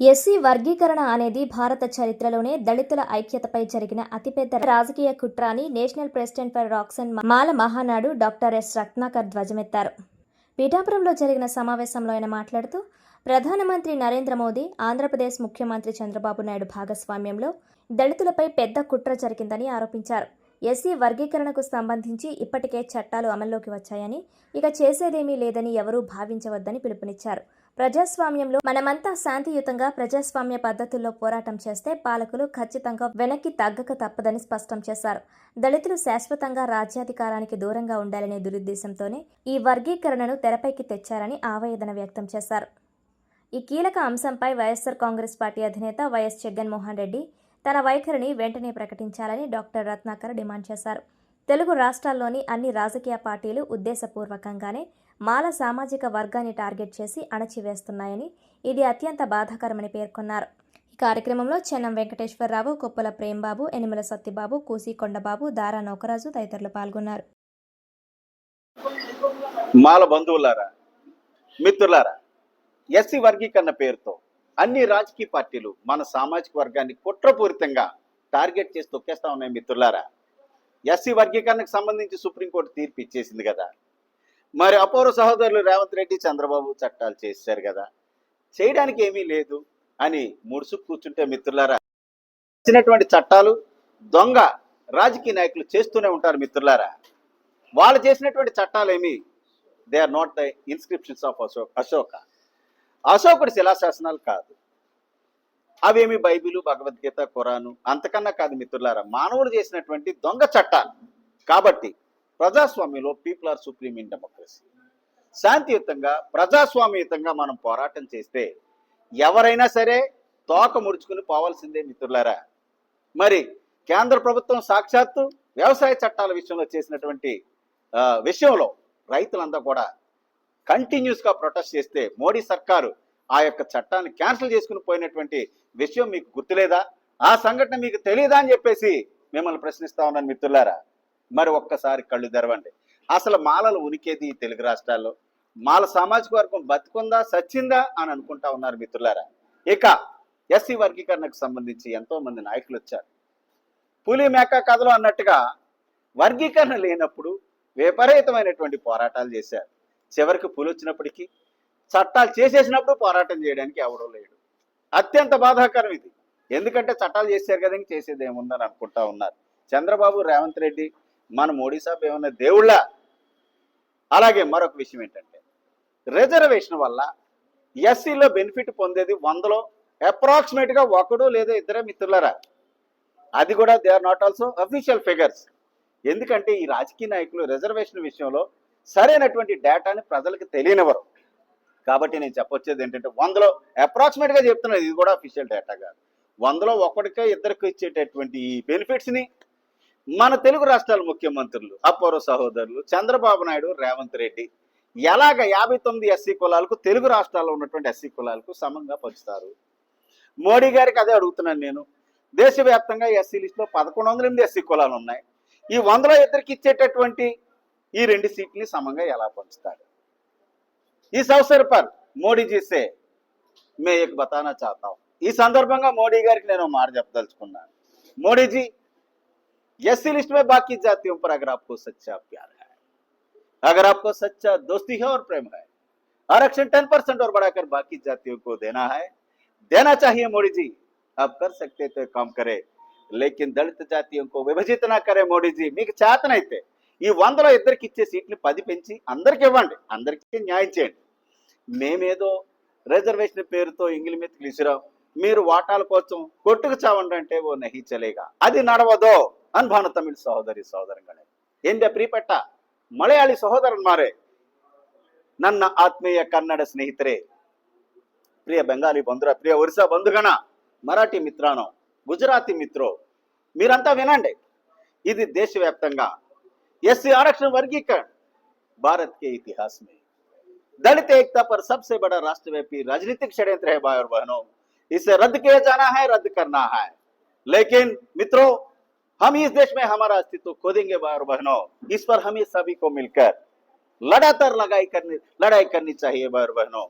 SC వర్గీకరణ అనేది భారత చరిత్రలోనే దళితుల ఐక్యతపై జరిగిన అతిపెద్ద రాజకీయ కుట్ర అని national president for రాక్సన్ Mala Mahanadu doctor yes Ratnakar ధ్వజమెత్తారు. పీఠాపురంలో జరిగిన సమావేశంలో ఆయన మాట్లాడుతూ, ప్రధానమంత్రి నరేంద్ర మోదీ, ఆంధ్రప్రదేశ్ ముఖ్యమంత్రి చంద్రబాబు నాయుడు భాగస్వామ్యంలో దళితులపై పెద్ద కుట్ర జరిగిందని ఆరోపించారు. ఎస్సీ వర్గీకరణకు సంబంధించి ఇప్పటికే చట్టాలు అమల్లోకి వచ్చాయని, ఇక చేసేదేమీ లేదని ఎవరూ భావించవద్దని పిలుపునిచ్చారు. ప్రజాస్వామ్యంలో మనమంతా శాంతియుతంగా ప్రజాస్వామ్య పద్ధతుల్లో పోరాటం చేస్తే పాలకులు ఖచ్చితంగా వెనక్కి తగ్గక తప్పదని స్పష్టం చేశారు. దళితులు శాశ్వతంగా రాజ్యాధికారానికి దూరంగా ఉండాలనే దురుద్దేశంతోనే ఈ వర్గీకరణను తెరపైకి తెచ్చారని ఆవేదన వ్యక్తం చేశారు. ఈ కీలక అంశంపై వైఎస్ఆర్ కాంగ్రెస్ పార్టీ అధినేత వైఎస్ జగన్మోహన్ రెడ్డి తన వైఖరిని వెంటనే ప్రకటించాలని డాక్టర్ రత్నాకర్ డిమాండ్ చేశారు. తెలుగు రాష్ట్రాల్లోని అన్ని రాజకీయ పార్టీలు ఉద్దేశపూర్వకంగానే మాల సామాజిక వర్గాన్ని టార్గెట్ చేసి అణచివేస్తున్నాయని, ఇది అత్యంత బాధాకరమని పేర్కొన్నారు. ఈ కార్యక్రమంలో చెన్నం వెంకటేశ్వరరావు, కొప్పుల ప్రేమ్బాబు, ఎనిమల సత్తిబాబు, కూసి కొండబాబు, దారా నౌకరాజు తదితరులు పాల్గొన్నారు. మాల బంధువులారా, మిత్రులారా, ఎస్సీ వర్గీకరణ పేరుతో అన్ని రాజకీయ పార్టీలు మన సామాజిక వర్గాన్ని కుట్రపూరితంగా టార్గెట్ చేసి తొక్కేస్తా ఉన్నాయి. మిత్రులారా, ఎస్సీ వర్గీకరణకు సంబంధించి సుప్రీంకోర్టు తీర్పు ఇచ్చేసింది కదా. మరి అపూర్వ సహోదరులు రేవంత్ రెడ్డి, చంద్రబాబు చట్టాలు చేశారు కదా, చేయడానికి ఏమీ లేదు అని ముడుసుకు కూర్చుంటే మిత్రులారా, వచ్చినటువంటి చట్టాలు దొంగ రాజకీయ నాయకులు చేస్తూనే ఉంటారు. మిత్రులారా, వాళ్ళు చేసినటువంటి చట్టాలు ఏమి, they are not the inscriptions of Ashoka. అశోకుడి శిలాశాసనాలు కాదు అవేమి, బైబిలు, భగవద్గీత, ఖురాను అంతకన్నా కాదు మిత్రులారా, మానవులు చేసినటువంటి దొంగ చట్టాలు. కాబట్టి ప్రజాస్వామ్యంలో people are supreme in democracy. శాంతియుతంగా ప్రజాస్వామ్యయుతంగా మనం పోరాటం చేస్తే ఎవరైనా సరే తోక ముడుచుకుని పోవాల్సిందే మిత్రులారా. మరి కేంద్ర ప్రభుత్వం సాక్షాత్తు వ్యవసాయ చట్టాల విషయంలో చేసినటువంటి విషయంలో రైతులంతా కూడా కంటిన్యూస్గా ప్రొటెస్ట్ చేస్తే మోడీ సర్కారు ఆ యొక్క చట్టాన్ని క్యాన్సిల్ చేసుకుని పోయినటువంటి విషయం మీకు గుర్తులేదా? ఆ సంఘటన మీకు తెలియదా అని చెప్పేసి మిమ్మల్ని ప్రశ్నిస్తా ఉన్నాను మిత్రులారా. మరి ఒక్కసారి కళ్ళు తెరవండి. అసలు మాలలు ఉనికేది ఈ తెలుగు రాష్ట్రాల్లో? మాల సామాజిక వర్గం బతుకుందా సచ్చిందా అని అనుకుంటా ఉన్నారు మిత్రులారా. ఇక ఎస్సీ వర్గీకరణకు సంబంధించి ఎంతో మంది నాయకులు వచ్చారు. పులి మేక కథలు అన్నట్టుగా వర్గీకరణ లేనప్పుడు విపరీతమైనటువంటి పోరాటాలు చేశారు. చివరికి పులి వచ్చినప్పటికీ చట్టాలు చేసేసినప్పుడు పోరాటం చేయడానికి ఎవడో లేడు. అత్యంత బాధాకరం ఇది. ఎందుకంటే చట్టాలు చేశారు కదా, చేసేది ఏముందని అనుకుంటా ఉన్నారు. చంద్రబాబు, రేవంత్ రెడ్డి, మన మోడీ సాబ్ ఏమన్నా దేవుళ్ళ? అలాగే మరొక విషయం ఏంటంటే, రిజర్వేషన్ వల్ల ఎస్సీలో బెనిఫిట్ పొందేది 100లో అప్రాక్సిమేట్గా 1 లేదా 2 మిత్రులరా. అది కూడా they are not also official figures. ఎందుకంటే ఈ రాజకీయ నాయకులు రిజర్వేషన్ విషయంలో సరైనటువంటి డేటాని ప్రజలకు తెలియనివ్వరు. కాబట్టి నేను చెప్పొచ్చేది ఏంటంటే, 100లో అప్రాక్సిమేట్గా చెప్తున్నది, ఇది కూడా అఫీషియల్ డేటా కాదు. 100లో 1కే 2కి ఇచ్చేటటువంటి ఈ బెనిఫిట్స్ని మన తెలుగు రాష్ట్రాల ముఖ్యమంత్రులు, అపూర్వ సహోదరులు చంద్రబాబు నాయుడు, రేవంత్ రెడ్డి ఎలాగ 59 ఎస్సీ కులాలకు, తెలుగు రాష్ట్రాల్లో ఉన్నటువంటి ఎస్సీ కులాలకు సమంగా పంచుతారు? మోడీ గారికి అదే అడుగుతున్నాను నేను. దేశవ్యాప్తంగా ఎస్సీ లిస్టులో 1108 ఎస్సీ కులాలు ఉన్నాయి. ఈ 100లో 2కి ఇచ్చేటటువంటి ఈ 2 సీట్లని సమంగా ఎలా పంచుతారు? इस अवसर पर मोदी जी से मैं एक बताना चाहता हूं. ఈ సందర్భంగా మోడీ గారికి నేను మాట చెప్పదలుచుకున్నాను. మోడీ जी, एससी लिस्ट में बाकी जातियों पर अगर आपको सच्चा प्यार है, अगर आपको सच्चा दोस्ती है और प्रेम है, आरक्षण 10% और बढ़ाकर बाकी जातियों को देना है, देना चाहिए मोदी जी. आप कर सकते तो काम करे, लेकिन दलित जातियों को विभजित ना करे मोदी जी. మీకు చేతనైతే ఈ 100లో 2కి ఇచ్చే సీట్ని 10 పెంచి అందరికి ఇవ్వండి, అందరికీ న్యాయం చేయండి. మేమేదో రిజర్వేషన్ పేరుతో ఇంగిలి మెతుకులు ఇసిరాం, మీరు వాటాల కోసం కొట్టుకు చావండి అంటే ఓ నహి చలేగా, అది నడవదో అన్భాన తమిళ సహోదరి సహోదరంಗಳೇ, ಎಂದ ಪ್ರೀಪಟ್ಟ ಮಲಯಾಳಿ ಸಹೋದರನ್ಮಾರೇ, ನನ್ನ ಆತ್ಮೀಯ ಕನ್ನಡ ಸ್ನೇಹಿತರೆ, ప్రియ బెంగాలీ బంధురా, ప్రియ ఒరిస్సా బంధుగణ, మరాఠీ మిత్రానో, గుజరాతీ మిత్రో, మీరంతా వినండి. ఇది దేశవ్యాప్తంగా एससी आरक्षण वर्गीकरण भारत के इतिहास में दलित एकता पर सबसे बड़ा राष्ट्रव्यापी राजनीतिक षड्यंत्र है भाई और बहनों. इसे रद्द किया जाना है, रद्द करना है. लेकिन मित्रों, हम इस देश में हमारा अस्तित्व खो देंगे भाई और बहनों. इस पर हमें सभी को मिलकर लगातार लड़ाई करनी चाहिए भाई और बहनों.